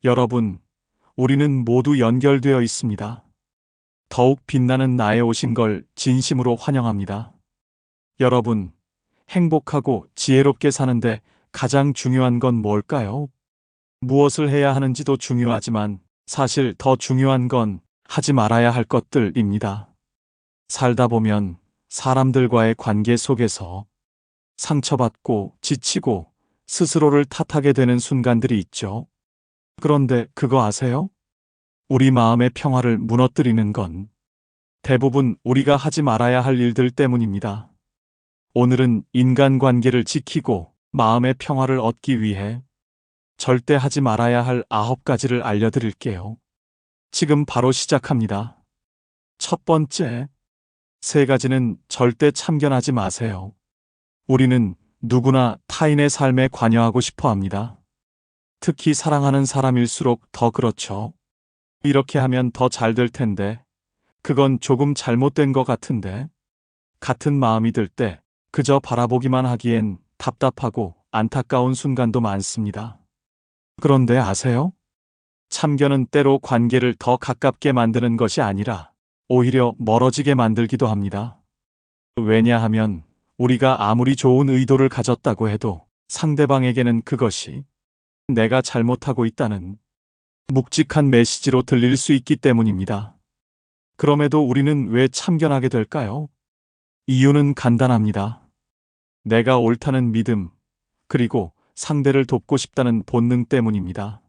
여러분, 우리는 모두 연결되어 있습니다. 더욱 빛나는 나에 오신 걸 진심으로 환영합니다. 여러분, 행복하고 지혜롭게 사는데 가장 중요한 건 뭘까요? 무엇을 해야 하는지도 중요하지만 사실 더 중요한 건 하지 말아야 할 것들입니다. 살다 보면 사람들과의 관계 속에서 상처받고 지치고 스스로를 탓하게 되는 순간들이 있죠. 그런데 그거 아세요? 우리 마음의 평화를 무너뜨리는 건 대부분 우리가 하지 말아야 할 일들 때문입니다. 오늘은 인간관계를 지키고 마음의 평화를 얻기 위해 절대 하지 말아야 할 9가지를 알려드릴게요. 지금 바로 시작합니다. 첫 번째, 3가지는 절대 참견하지 마세요. 우리는 누구나 타인의 삶에 관여하고 싶어 합니다. 특히 사랑하는 사람일수록 더 그렇죠. 이렇게 하면 더 잘 될 텐데, 그건 조금 잘못된 것 같은데, 같은 마음이 들 때 그저 바라보기만 하기엔 답답하고 안타까운 순간도 많습니다. 그런데 아세요? 참견은 때로 관계를 더 가깝게 만드는 것이 아니라 오히려 멀어지게 만들기도 합니다. 왜냐하면 우리가 아무리 좋은 의도를 가졌다고 해도 상대방에게는 그것이 내가 잘못하고 있다는 묵직한 메시지로 들릴 수 있기 때문입니다. 그럼에도 우리는 왜 참견하게 될까요? 이유는 간단합니다. 내가 옳다는 믿음, 그리고 상대를 돕고 싶다는 본능 때문입니다.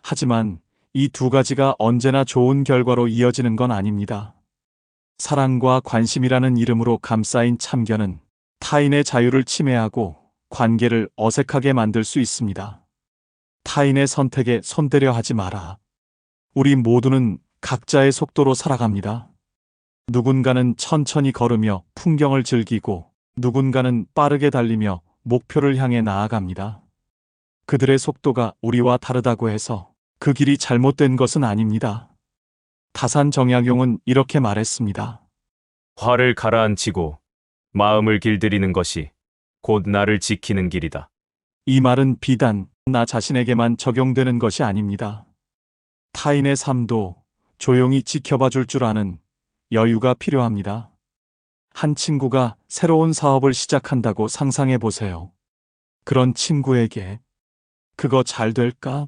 하지만 이 2가지가 언제나 좋은 결과로 이어지는 건 아닙니다. 사랑과 관심이라는 이름으로 감싸인 참견은 타인의 자유를 침해하고 관계를 어색하게 만들 수 있습니다. 타인의 선택에 손대려 하지 마라. 우리 모두는 각자의 속도로 살아갑니다. 누군가는 천천히 걸으며 풍경을 즐기고 누군가는 빠르게 달리며 목표를 향해 나아갑니다. 그들의 속도가 우리와 다르다고 해서 그 길이 잘못된 것은 아닙니다. 다산 정약용은 이렇게 말했습니다. 화를 가라앉히고 마음을 길들이는 것이 곧 나를 지키는 길이다. 이 말은 비단 나 자신에게만 적용되는 것이 아닙니다. 타인의 삶도 조용히 지켜봐 줄 줄 아는 여유가 필요합니다. 한 친구가 새로운 사업을 시작한다고 상상해 보세요. 그런 친구에게 그거 잘 될까?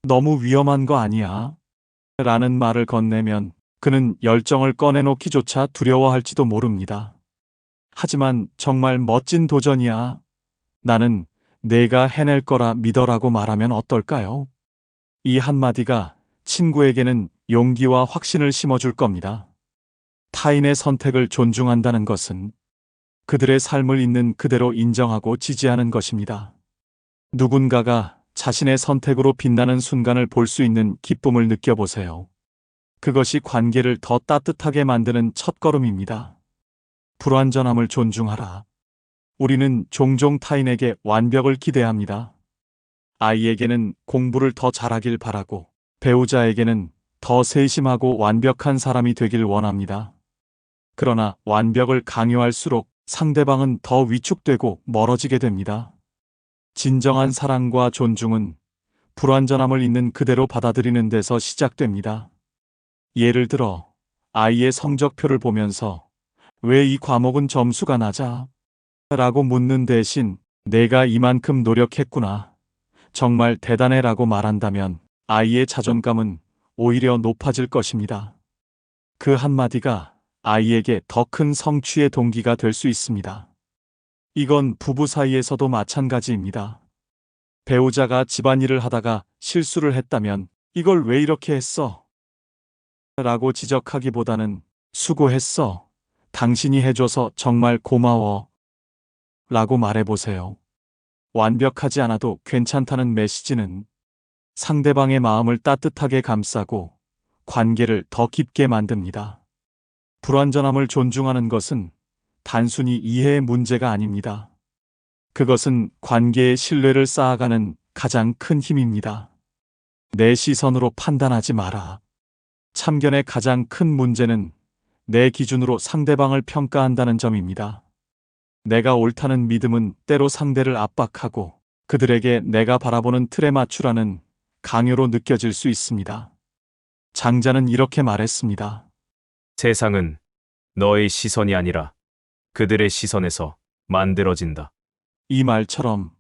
너무 위험한 거 아니야? 라는 말을 건네면 그는 열정을 꺼내놓기조차 두려워할지도 모릅니다. 하지만 정말 멋진 도전이야. 나는 내가 해낼 거라 믿어라고 말하면 어떨까요? 이 한마디가 친구에게는 용기와 확신을 심어줄 겁니다. 타인의 선택을 존중한다는 것은 그들의 삶을 있는 그대로 인정하고 지지하는 것입니다. 누군가가 자신의 선택으로 빛나는 순간을 볼 수 있는 기쁨을 느껴보세요. 그것이 관계를 더 따뜻하게 만드는 첫걸음입니다. 불완전함을 존중하라. 우리는 종종 타인에게 완벽을 기대합니다. 아이에게는 공부를 더 잘하길 바라고 배우자에게는 더 세심하고 완벽한 사람이 되길 원합니다. 그러나 완벽을 강요할수록 상대방은 더 위축되고 멀어지게 됩니다. 진정한 사랑과 존중은 불완전함을 있는 그대로 받아들이는 데서 시작됩니다. 예를 들어 아이의 성적표를 보면서 왜 이 과목은 점수가 낮아? 라고 묻는 대신 내가 이만큼 노력했구나. 정말 대단해 라고 말한다면 아이의 자존감은 오히려 높아질 것입니다. 그 한마디가 아이에게 더 큰 성취의 동기가 될 수 있습니다. 이건 부부 사이에서도 마찬가지입니다. 배우자가 집안일을 하다가 실수를 했다면 이걸 왜 이렇게 했어? 라고 지적하기보다는 수고했어. 당신이 해줘서 정말 고마워. 라고 말해보세요. 완벽하지 않아도 괜찮다는 메시지는 상대방의 마음을 따뜻하게 감싸고 관계를 더 깊게 만듭니다. 불완전함을 존중하는 것은 단순히 이해의 문제가 아닙니다. 그것은 관계의 신뢰를 쌓아가는 가장 큰 힘입니다. 내 시선으로 판단하지 마라. 참견의 가장 큰 문제는 내 기준으로 상대방을 평가한다는 점입니다. 내가 옳다는 믿음은 때로 상대를 압박하고 그들에게 내가 바라보는 틀에 맞추라는 강요로 느껴질 수 있습니다. 장자는 이렇게 말했습니다. 세상은 너의 시선이 아니라 그들의 시선에서 만들어진다. 이 말처럼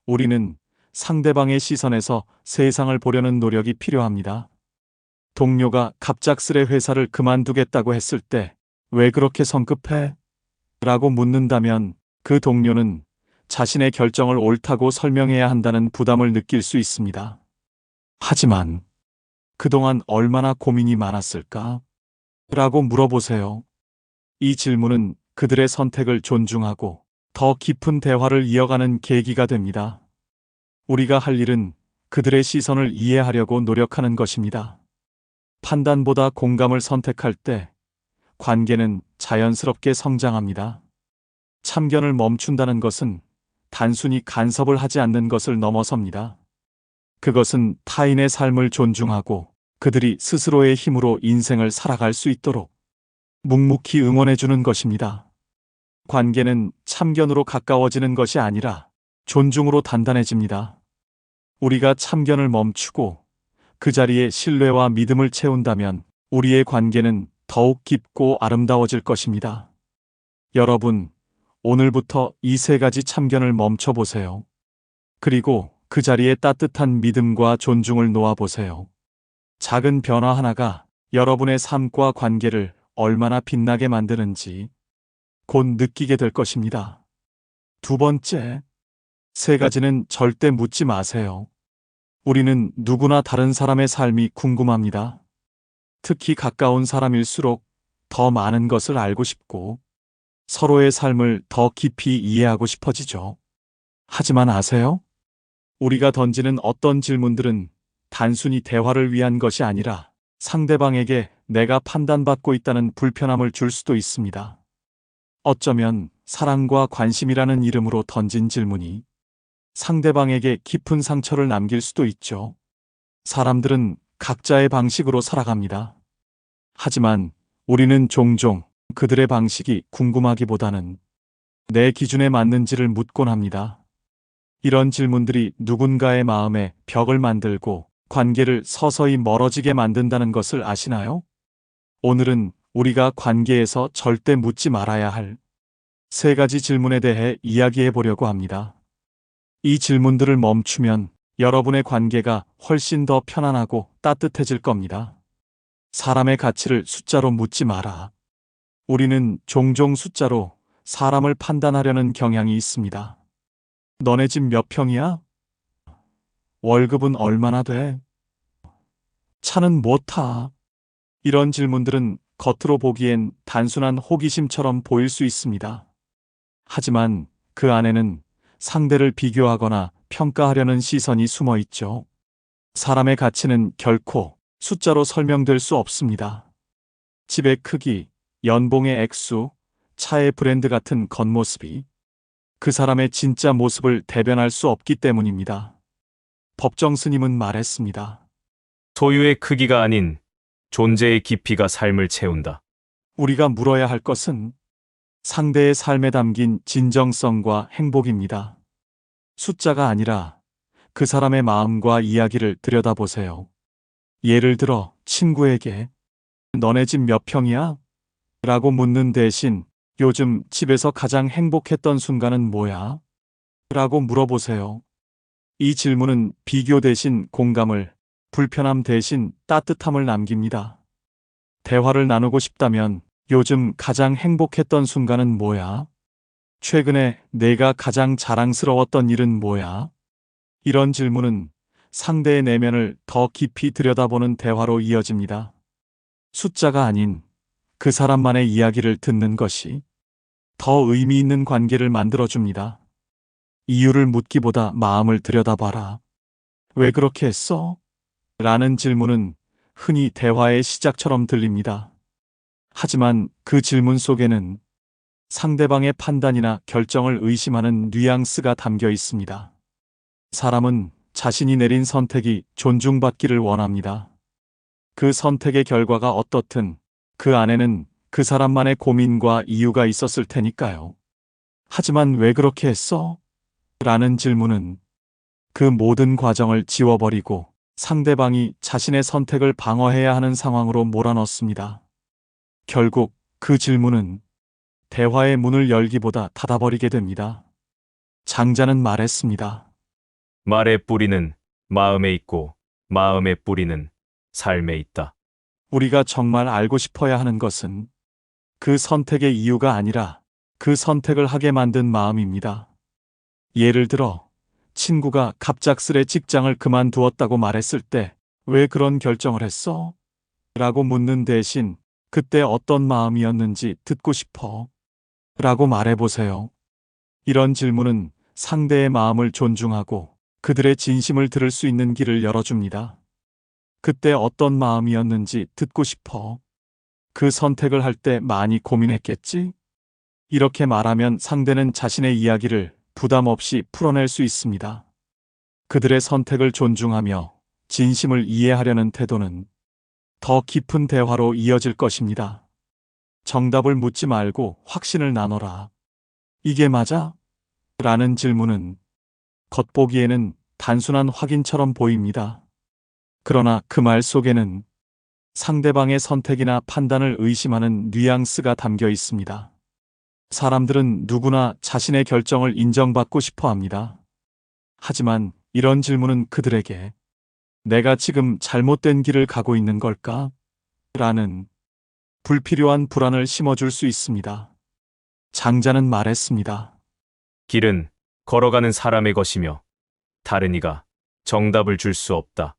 우리는 상대방의 시선에서 세상을 보려는 노력이 필요합니다. 동료가 갑작스레 회사를 그만두겠다고 했을 때 왜 그렇게 성급해? 라고 묻는다면 그 동료는 자신의 결정을 옳다고 설명해야 한다는 부담을 느낄 수 있습니다. 하지만 그동안 얼마나 고민이 많았을까? 라고 물어보세요. 이 질문은 그들의 선택을 존중하고 더 깊은 대화를 이어가는 계기가 됩니다. 우리가 할 일은 그들의 시선을 이해하려고 노력하는 것입니다. 판단보다 공감을 선택할 때 관계는 자연스럽게 성장합니다. 참견을 멈춘다는 것은 단순히 간섭을 하지 않는 것을 넘어섭니다. 그것은 타인의 삶을 존중하고 그들이 스스로의 힘으로 인생을 살아갈 수 있도록 묵묵히 응원해 주는 것입니다. 관계는 참견으로 가까워지는 것이 아니라 존중으로 단단해집니다. 우리가 참견을 멈추고 그 자리에 신뢰와 믿음을 채운다면 우리의 관계는 더욱 깊고 아름다워질 것입니다. 여러분, 오늘부터 이 세 가지 참견을 멈춰보세요. 그리고 그 자리에 따뜻한 믿음과 존중을 놓아보세요. 작은 변화 하나가 여러분의 삶과 관계를 얼마나 빛나게 만드는지 곧 느끼게 될 것입니다. 두 번째, 세 가지는 절대 묻지 마세요. 우리는 누구나 다른 사람의 삶이 궁금합니다. 특히 가까운 사람일수록 더 많은 것을 알고 싶고 서로의 삶을 더 깊이 이해하고 싶어지죠. 하지만 아세요? 우리가 던지는 어떤 질문들은 단순히 대화를 위한 것이 아니라 상대방에게 내가 판단받고 있다는 불편함을 줄 수도 있습니다. 어쩌면 사랑과 관심이라는 이름으로 던진 질문이 상대방에게 깊은 상처를 남길 수도 있죠. 사람들은 각자의 방식으로 살아갑니다. 하지만 우리는 종종 그들의 방식이 궁금하기보다는 내 기준에 맞는지를 묻곤 합니다. 이런 질문들이 누군가의 마음에 벽을 만들고 관계를 서서히 멀어지게 만든다는 것을 아시나요? 오늘은 우리가 관계에서 절대 묻지 말아야 할 세 가지 질문에 대해 이야기해 보려고 합니다. 이 질문들을 멈추면 여러분의 관계가 훨씬 더 편안하고 따뜻해질 겁니다. 사람의 가치를 숫자로 묻지 마라. 우리는 종종 숫자로 사람을 판단하려는 경향이 있습니다. 너네 집 몇 평이야? 월급은 얼마나 돼? 차는 뭐 타? 이런 질문들은 겉으로 보기엔 단순한 호기심처럼 보일 수 있습니다. 하지만 그 안에는 상대를 비교하거나 평가하려는 시선이 숨어 있죠. 사람의 가치는 결코 숫자로 설명될 수 없습니다. 집의 크기, 연봉의 액수, 차의 브랜드 같은 겉모습이 그 사람의 진짜 모습을 대변할 수 없기 때문입니다. 법정 스님은 말했습니다. 소유의 크기가 아닌 존재의 깊이가 삶을 채운다. 우리가 물어야 할 것은 상대의 삶에 담긴 진정성과 행복입니다. 숫자가 아니라 그 사람의 마음과 이야기를 들여다보세요. 예를 들어 친구에게 너네 집 몇 평이야? 라고 묻는 대신 요즘 집에서 가장 행복했던 순간은 뭐야? 라고 물어보세요. 이 질문은 비교 대신 공감을, 불편함 대신 따뜻함을 남깁니다. 대화를 나누고 싶다면 요즘 가장 행복했던 순간은 뭐야? 최근에 내가 가장 자랑스러웠던 일은 뭐야? 이런 질문은 상대의 내면을 더 깊이 들여다보는 대화로 이어집니다. 숫자가 아닌 그 사람만의 이야기를 듣는 것이 더 의미 있는 관계를 만들어줍니다. 이유를 묻기보다 마음을 들여다봐라. 왜 그렇게 했어? 라는 질문은 흔히 대화의 시작처럼 들립니다. 하지만 그 질문 속에는 상대방의 판단이나 결정을 의심하는 뉘앙스가 담겨 있습니다. 사람은 자신이 내린 선택이 존중받기를 원합니다. 그 선택의 결과가 어떻든 그 안에는 그 사람만의 고민과 이유가 있었을 테니까요. 하지만 왜 그렇게 했어? 라는 질문은 그 모든 과정을 지워버리고 상대방이 자신의 선택을 방어해야 하는 상황으로 몰아넣습니다. 결국 그 질문은 대화의 문을 열기보다 닫아버리게 됩니다. 장자는 말했습니다. 말의 뿌리는 마음에 있고 마음의 뿌리는 삶에 있다. 우리가 정말 알고 싶어야 하는 것은 그 선택의 이유가 아니라 그 선택을 하게 만든 마음입니다. 예를 들어, 친구가 갑작스레 직장을 그만두었다고 말했을 때, 왜 그런 결정을 했어? 라고 묻는 대신, 그때 어떤 마음이었는지 듣고 싶어. 라고 말해보세요. 이런 질문은 상대의 마음을 존중하고 그들의 진심을 들을 수 있는 길을 열어줍니다. 그때 어떤 마음이었는지 듣고 싶어. 그 선택을 할 때 많이 고민했겠지? 이렇게 말하면 상대는 자신의 이야기를 부담 없이 풀어낼 수 있습니다. 그들의 선택을 존중하며 진심을 이해하려는 태도는 더 깊은 대화로 이어질 것입니다. 정답을 묻지 말고 확신을 나눠라. 이게 맞아? 라는 질문은 겉보기에는 단순한 확인처럼 보입니다. 그러나 그 말 속에는 상대방의 선택이나 판단을 의심하는 뉘앙스가 담겨 있습니다. 사람들은 누구나 자신의 결정을 인정받고 싶어 합니다. 하지만 이런 질문은 그들에게 내가 지금 잘못된 길을 가고 있는 걸까? 라는 불필요한 불안을 심어줄 수 있습니다. 장자는 말했습니다. 길은 걸어가는 사람의 것이며 다른 이가 정답을 줄 수 없다.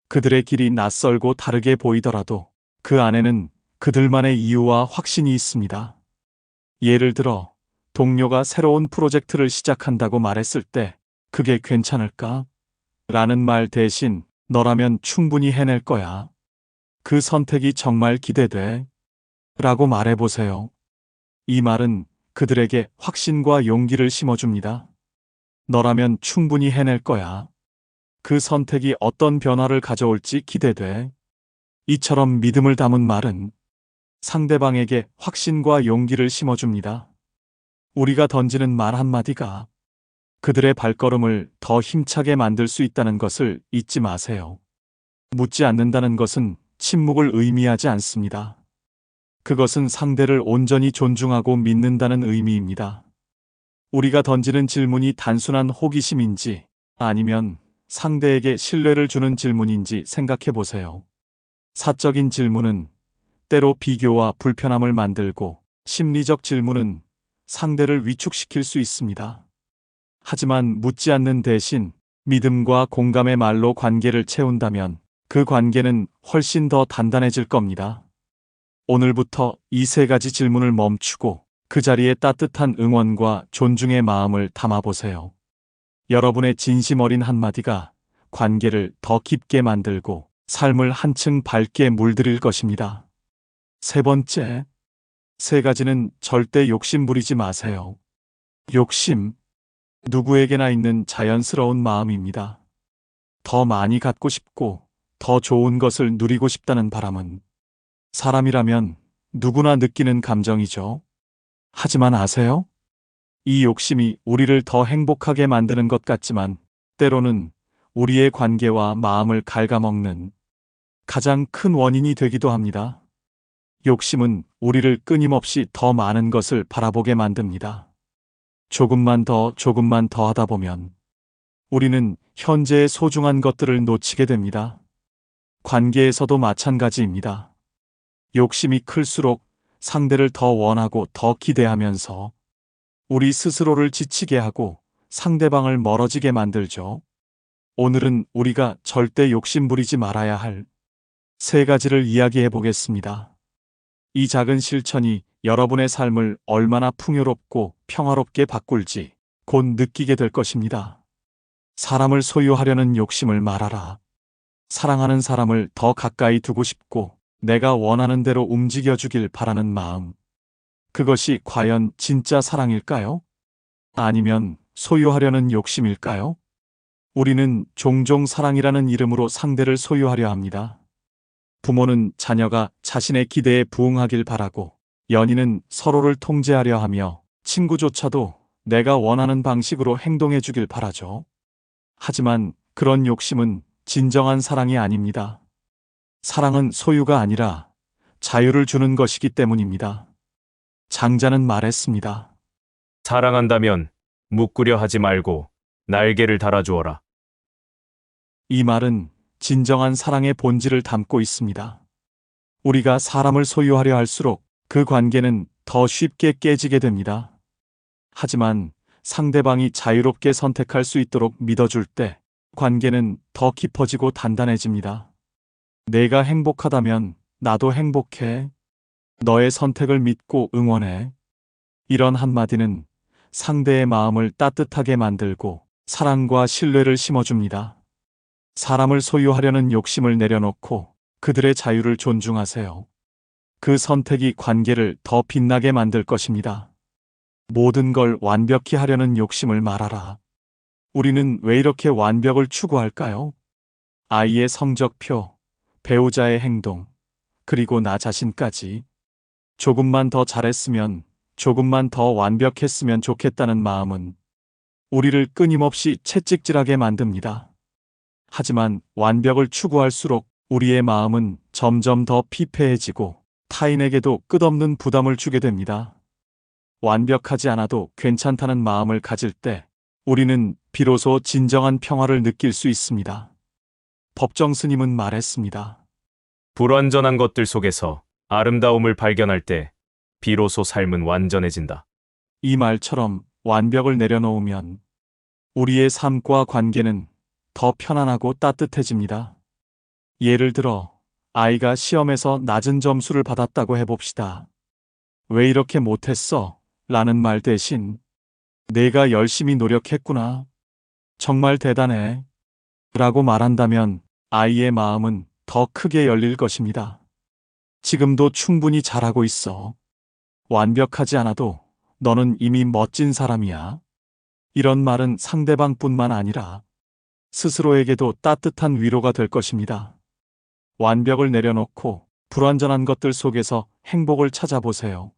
그들의 길이 낯설고 다르게 보이더라도 그 안에는 그들만의 이유와 확신이 있습니다. 예를 들어, 동료가 새로운 프로젝트를 시작한다고 말했을 때, 그게 괜찮을까? 라는 말 대신, 너라면 충분히 해낼 거야. 그 선택이 정말 기대돼. 라고 말해보세요. 이 말은 그들에게 확신과 용기를 심어줍니다. 너라면 충분히 해낼 거야. 그 선택이 어떤 변화를 가져올지 기대돼. 이처럼 믿음을 담은 말은 상대방에게 확신과 용기를 심어줍니다. 우리가 던지는 말 한마디가 그들의 발걸음을 더 힘차게 만들 수 있다는 것을 잊지 마세요. 묻지 않는다는 것은 침묵을 의미하지 않습니다. 그것은 상대를 온전히 존중하고 믿는다는 의미입니다. 우리가 던지는 질문이 단순한 호기심인지 아니면 상대에게 신뢰를 주는 질문인지 생각해 보세요. 사적인 질문은 때로 비교와 불편함을 만들고 심리적 질문은 상대를 위축시킬 수 있습니다. 하지만 묻지 않는 대신 믿음과 공감의 말로 관계를 채운다면 그 관계는 훨씬 더 단단해질 겁니다. 오늘부터 이 세 가지 질문을 멈추고 그 자리에 따뜻한 응원과 존중의 마음을 담아보세요. 여러분의 진심 어린 한마디가 관계를 더 깊게 만들고 삶을 한층 밝게 물들일 것입니다. 세 번째, 세 가지는 절대 욕심 부리지 마세요. 욕심, 누구에게나 있는 자연스러운 마음입니다. 더 많이 갖고 싶고 더 좋은 것을 누리고 싶다는 바람은 사람이라면 누구나 느끼는 감정이죠. 하지만 아세요? 이 욕심이 우리를 더 행복하게 만드는 것 같지만 때로는 우리의 관계와 마음을 갉아먹는 가장 큰 원인이 되기도 합니다. 욕심은 우리를 끊임없이 더 많은 것을 바라보게 만듭니다. 조금만 더 하다 보면 우리는 현재의 소중한 것들을 놓치게 됩니다. 관계에서도 마찬가지입니다. 욕심이 클수록 상대를 더 원하고 더 기대하면서 우리 스스로를 지치게 하고 상대방을 멀어지게 만들죠. 오늘은 우리가 절대 욕심 부리지 말아야 할 세 가지를 이야기해 보겠습니다. 이 작은 실천이 여러분의 삶을 얼마나 풍요롭고 평화롭게 바꿀지 곧 느끼게 될 것입니다. 사람을 소유하려는 욕심을 말아라. 사랑하는 사람을 더 가까이 두고 싶고 내가 원하는 대로 움직여주길 바라는 마음. 그것이 과연 진짜 사랑일까요? 아니면 소유하려는 욕심일까요? 우리는 종종 사랑이라는 이름으로 상대를 소유하려 합니다. 부모는 자녀가 자신의 기대에 부응하길 바라고, 연인은 서로를 통제하려 하며, 친구조차도 내가 원하는 방식으로 행동해 주길 바라죠. 하지만 그런 욕심은 진정한 사랑이 아닙니다. 사랑은 소유가 아니라 자유를 주는 것이기 때문입니다. 장자는 말했습니다. 사랑한다면 묵구려 하지 말고 날개를 달아주어라. 이 말은 진정한 사랑의 본질을 담고 있습니다. 우리가 사람을 소유하려 할수록 그 관계는 더 쉽게 깨지게 됩니다. 하지만 상대방이 자유롭게 선택할 수 있도록 믿어줄 때 관계는 더 깊어지고 단단해집니다. 내가 행복하다면 나도 행복해. 너의 선택을 믿고 응원해. 이런 한마디는 상대의 마음을 따뜻하게 만들고 사랑과 신뢰를 심어줍니다. 사람을 소유하려는 욕심을 내려놓고 그들의 자유를 존중하세요. 그 선택이 관계를 더 빛나게 만들 것입니다. 모든 걸 완벽히 하려는 욕심을 말아라. 우리는 왜 이렇게 완벽을 추구할까요? 아이의 성적표, 배우자의 행동, 그리고 나 자신까지. 조금만 더 잘했으면, 조금만 더 완벽했으면 좋겠다는 마음은 우리를 끊임없이 채찍질하게 만듭니다. 하지만 완벽을 추구할수록 우리의 마음은 점점 더 피폐해지고 타인에게도 끝없는 부담을 주게 됩니다. 완벽하지 않아도 괜찮다는 마음을 가질 때 우리는 비로소 진정한 평화를 느낄 수 있습니다. 법정 스님은 말했습니다. 불완전한 것들 속에서 아름다움을 발견할 때 비로소 삶은 완전해진다. 이 말처럼 완벽을 내려놓으면 우리의 삶과 관계는 더 편안하고 따뜻해집니다. 예를 들어 아이가 시험에서 낮은 점수를 받았다고 해봅시다. 왜 이렇게 못했어? 라는 말 대신 내가 열심히 노력했구나. 정말 대단해. 라고 말한다면 아이의 마음은 더 크게 열릴 것입니다. 지금도 충분히 잘하고 있어. 완벽하지 않아도 너는 이미 멋진 사람이야. 이런 말은 상대방뿐만 아니라 스스로에게도 따뜻한 위로가 될 것입니다. 완벽을 내려놓고 불완전한 것들 속에서 행복을 찾아보세요.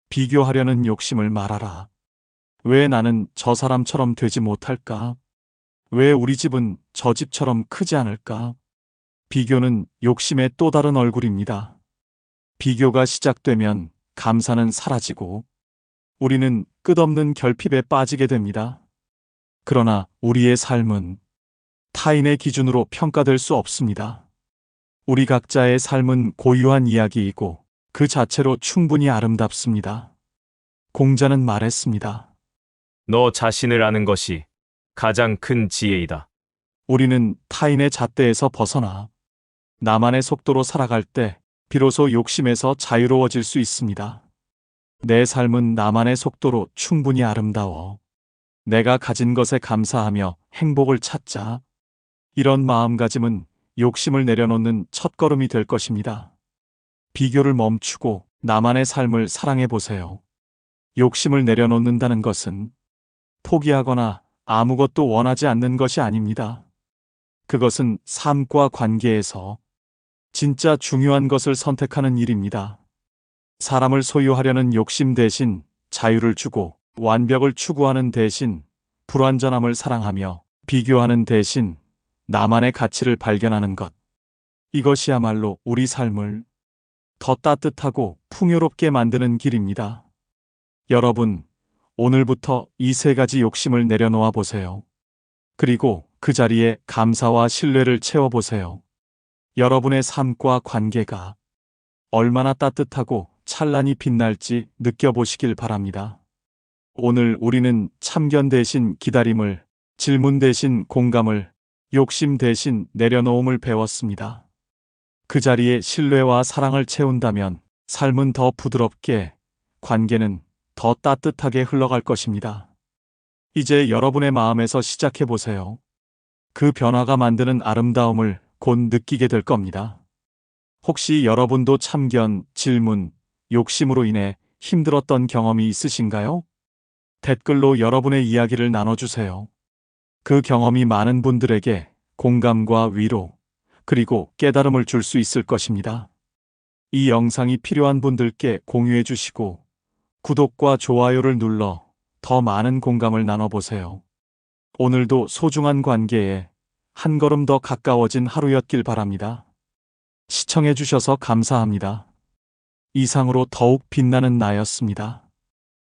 비교하려는 욕심을 말아라. 왜 나는 저 사람처럼 되지 못할까? 왜 우리 집은 저 집처럼 크지 않을까? 비교는 욕심의 또 다른 얼굴입니다. 비교가 시작되면 감사는 사라지고 우리는 끝없는 결핍에 빠지게 됩니다. 그러나 우리의 삶은 타인의 기준으로 평가될 수 없습니다. 우리 각자의 삶은 고유한 이야기이고 그 자체로 충분히 아름답습니다. 공자는 말했습니다. 너 자신을 아는 것이 가장 큰 지혜이다. 우리는 타인의 잣대에서 벗어나 나만의 속도로 살아갈 때 비로소 욕심에서 자유로워질 수 있습니다. 내 삶은 나만의 속도로 충분히 아름다워. 내가 가진 것에 감사하며 행복을 찾자. 이런 마음가짐은 욕심을 내려놓는 첫걸음이 될 것입니다. 비교를 멈추고 나만의 삶을 사랑해 보세요. 욕심을 내려놓는다는 것은 포기하거나 아무것도 원하지 않는 것이 아닙니다. 그것은 삶과 관계에서 진짜 중요한 것을 선택하는 일입니다. 사람을 소유하려는 욕심 대신 자유를 주고 완벽을 추구하는 대신 불완전함을 사랑하며 비교하는 대신 나만의 가치를 발견하는 것. 이것이야말로 우리 삶을 더 따뜻하고 풍요롭게 만드는 길입니다. 여러분, 오늘부터 이 세 가지 욕심을 내려놓아 보세요. 그리고 그 자리에 감사와 신뢰를 채워보세요. 여러분의 삶과 관계가 얼마나 따뜻하고 찬란히 빛날지 느껴보시길 바랍니다. 오늘 우리는 참견 대신 기다림을, 질문 대신 공감을, 욕심 대신 내려놓음을 배웠습니다. 그 자리에 신뢰와 사랑을 채운다면 삶은 더 부드럽게, 관계는 더 따뜻하게 흘러갈 것입니다. 이제 여러분의 마음에서 시작해 보세요. 그 변화가 만드는 아름다움을 곧 느끼게 될 겁니다. 혹시 여러분도 참견, 질문, 욕심으로 인해 힘들었던 경험이 있으신가요? 댓글로 여러분의 이야기를 나눠주세요. 그 경험이 많은 분들에게 공감과 위로, 그리고 깨달음을 줄 수 있을 것입니다. 이 영상이 필요한 분들께 공유해 주시고 구독과 좋아요를 눌러 더 많은 공감을 나눠보세요. 오늘도 소중한 관계에 한 걸음 더 가까워진 하루였길 바랍니다. 시청해주셔서 감사합니다. 이상으로 더욱 빛나는 나였습니다.